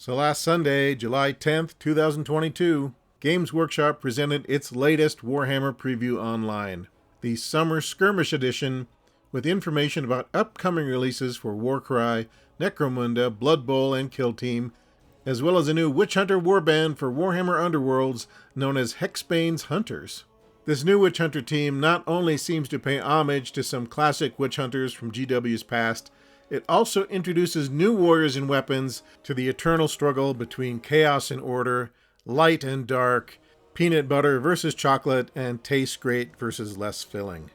So last Sunday, July 10th, 2022, Games Workshop presented its latest Warhammer preview online, the Summer Skirmish Edition, with information about upcoming releases for Warcry, Necromunda, Blood Bowl, and Kill Team, as well as a new Witch Hunter warband for Warhammer Underworlds known as Hexbane's Hunters. This new Witch Hunter team not only seems to pay homage to some classic Witch Hunters from GW's past, it also introduces new warriors and weapons to the eternal struggle between chaos and order, light and dark, peanut butter versus chocolate, and tastes great versus less filling.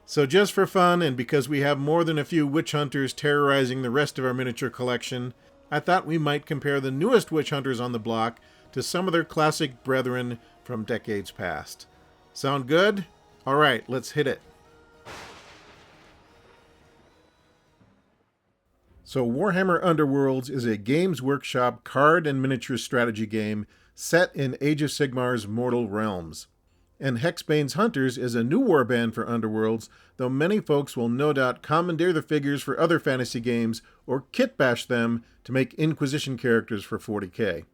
So just for fun, and because we have more than a few Witch Hunters terrorizing the rest of our miniature collection, I thought we might compare the newest Witch Hunters on the block to some of their classic brethren from decades past. Sound good? Alright, let's hit it. So Warhammer Underworlds is a Games Workshop card and miniature strategy game set in Age of Sigmar's mortal realms. And Hexbane's Hunters is a new warband for Underworlds, though many folks will no doubt commandeer the figures for other fantasy games or kitbash them to make Inquisition characters for 40k.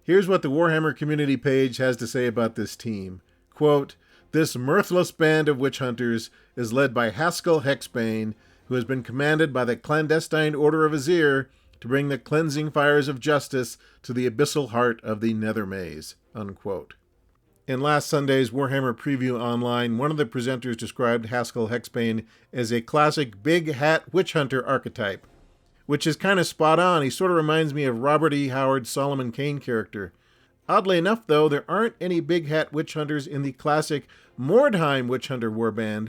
Here's what the Warhammer community page has to say about this team. Quote, "This mirthless band of witch hunters is led by Haskell Hexbane, who has been commanded by the clandestine Order of Azir to bring the cleansing fires of justice to the abyssal heart of the Nether Maze." Unquote. In last Sunday's Warhammer Preview Online, one of the presenters described Haskell Hexbane as a classic big hat witch hunter archetype, which is kind of spot on. He sort of reminds me of Robert E. Howard's Solomon Kane character. Oddly enough, though, there aren't any big hat witch hunters in the classic Mordheim witch hunter warband,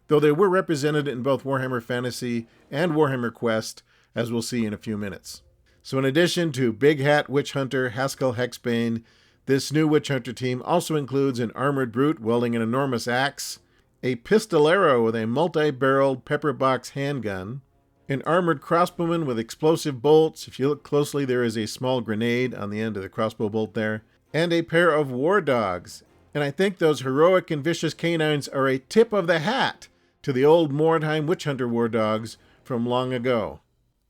though they were represented in both Warhammer Fantasy and Warhammer Quest, as we'll see in a few minutes. So in addition to Big Hat Witch Hunter Haskell Hexbane, this new Witch Hunter team also includes an armored brute wielding an enormous axe, a pistolero with a multi-barreled pepper box handgun, an armored crossbowman with explosive bolts. If you look closely, there is a small grenade on the end of the crossbow bolt there, and a pair of war dogs. And I think those heroic and vicious canines are a tip of the hat to the old Mordheim Witch Hunter war dogs from long ago.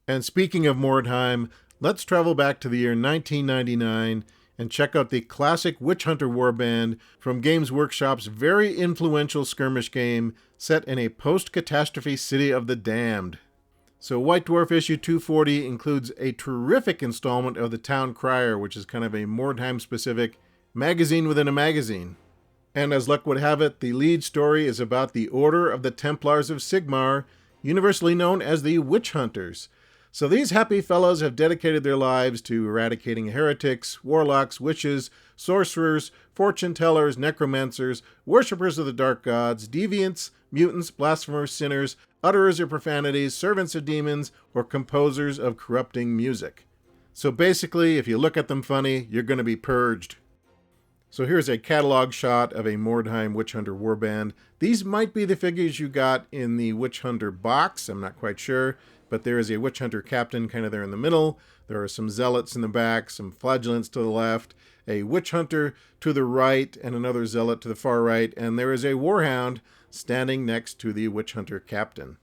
And speaking of Mordheim, let's travel back to the year 1999 and check out the classic Witch Hunter warband from Games Workshop's very influential skirmish game set in a post-catastrophe city of the damned. So White Dwarf issue 240 includes a terrific installment of the Town Crier, which is kind of a Mordheim-specific magazine within a magazine. And as luck would have it, the lead story is about the Order of the Templars of Sigmar, universally known as the Witch Hunters. So these happy fellows have dedicated their lives to eradicating heretics, warlocks, witches, sorcerers, fortune-tellers, necromancers, worshippers of the dark gods, deviants, mutants, blasphemers, sinners, utterers of profanities, servants of demons, or composers of corrupting music. So basically, if you look at them funny, you're going to be purged. So here's a catalog shot of a Mordheim Witch Hunter warband. These might be the figures you got in the Witch Hunter box, I'm not quite sure, but there is a Witch Hunter captain kind of there in the middle. There are some zealots in the back, some flagellants to the left, a Witch Hunter to the right, and another zealot to the far right, and there is a warhound standing next to the Witch Hunter captain.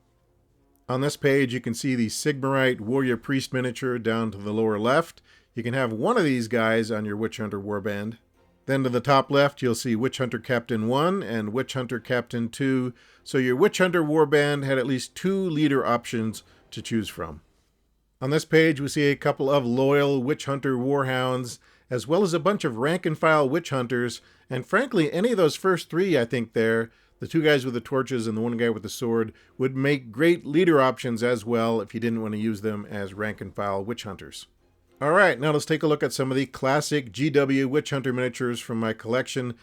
On this page, you can see the Sigmarite warrior priest miniature down to the lower left. You can have one of these guys on your Witch Hunter warband. Then to the top left, you'll see Witch Hunter Captain 1 and Witch Hunter Captain 2. So your Witch Hunter warband had at least 2 leader options to choose from. On this page, we see a couple of loyal Witch Hunter warhounds, as well as a bunch of rank-and-file Witch Hunters. And frankly, any of those first 3, I think there, the 2 guys with the torches and the 1 guy with the sword, would make great leader options as well if you didn't want to use them as rank-and-file Witch Hunters. Alright, now let's take a look at some of the classic GW Witch Hunter miniatures from my collection.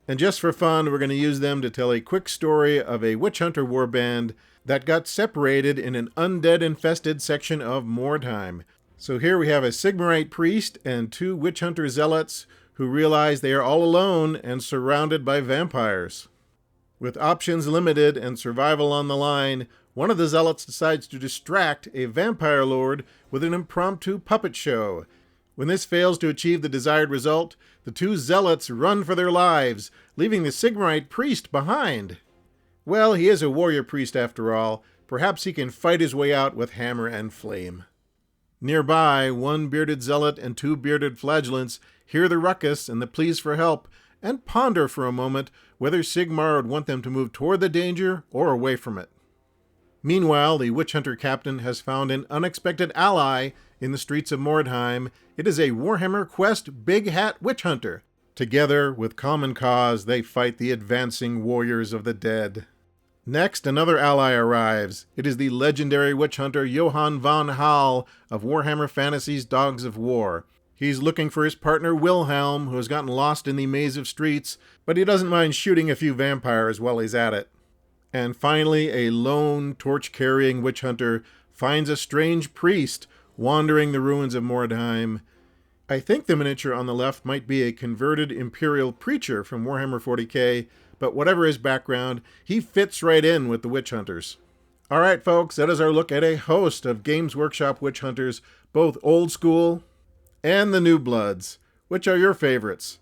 And just for fun, we're going to use them to tell a quick story of a Witch Hunter warband that got separated in an undead-infested section of Mordheim. So here we have a Sigmarite priest and 2 Witch Hunter zealots who realize they are all alone and surrounded by vampires. With options limited and survival on the line, one of the zealots decides to distract a vampire lord with an impromptu puppet show. When this fails to achieve the desired result, the 2 zealots run for their lives, leaving the Sigmarite priest behind. Well, he is a warrior priest after all. Perhaps he can fight his way out with hammer and flame. Nearby, one bearded zealot and two bearded flagellants hear the ruckus and the pleas for help, and ponder for a moment whether Sigmar would want them to move toward the danger or away from it. Meanwhile, the witch hunter captain has found an unexpected ally in the streets of Mordheim. It is a Warhammer Quest Big Hat Witch Hunter. Together, with common cause, they fight the advancing warriors of the dead. Next, another ally arrives. It is the legendary witch hunter Johann von Hall of Warhammer Fantasy's Dogs of War. He's looking for his partner Wilhelm, who has gotten lost in the maze of streets, but he doesn't mind shooting a few vampires while he's at it. And finally, a lone, torch-carrying witch hunter finds a strange priest wandering the ruins of Mordheim. I think the miniature on the left might be a converted Imperial preacher from Warhammer 40k, but whatever his background, he fits right in with the witch hunters. Alright folks, that is our look at a host of Games Workshop witch hunters, both old school and the new bloods. Which are your favorites?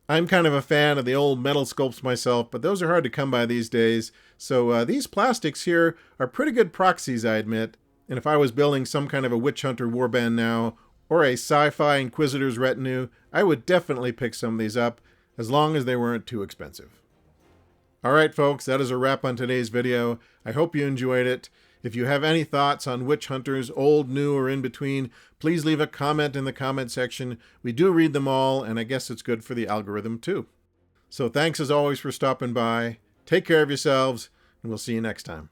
I'm kind of a fan of the old metal sculpts myself, but those are hard to come by these days, so these plastics here are pretty good proxies, I admit. And if I was building some kind of a witch hunter warband now, or a sci-fi Inquisitor's retinue, I would definitely pick some of these up, as long as they weren't too expensive. Alright folks, that is a wrap on today's video. I hope you enjoyed it. If you have any thoughts on witch hunters, old, new, or in between, please leave a comment in the comment section. We do read them all, and I guess it's good for the algorithm too. So thanks as always for stopping by. Take care of yourselves, and we'll see you next time.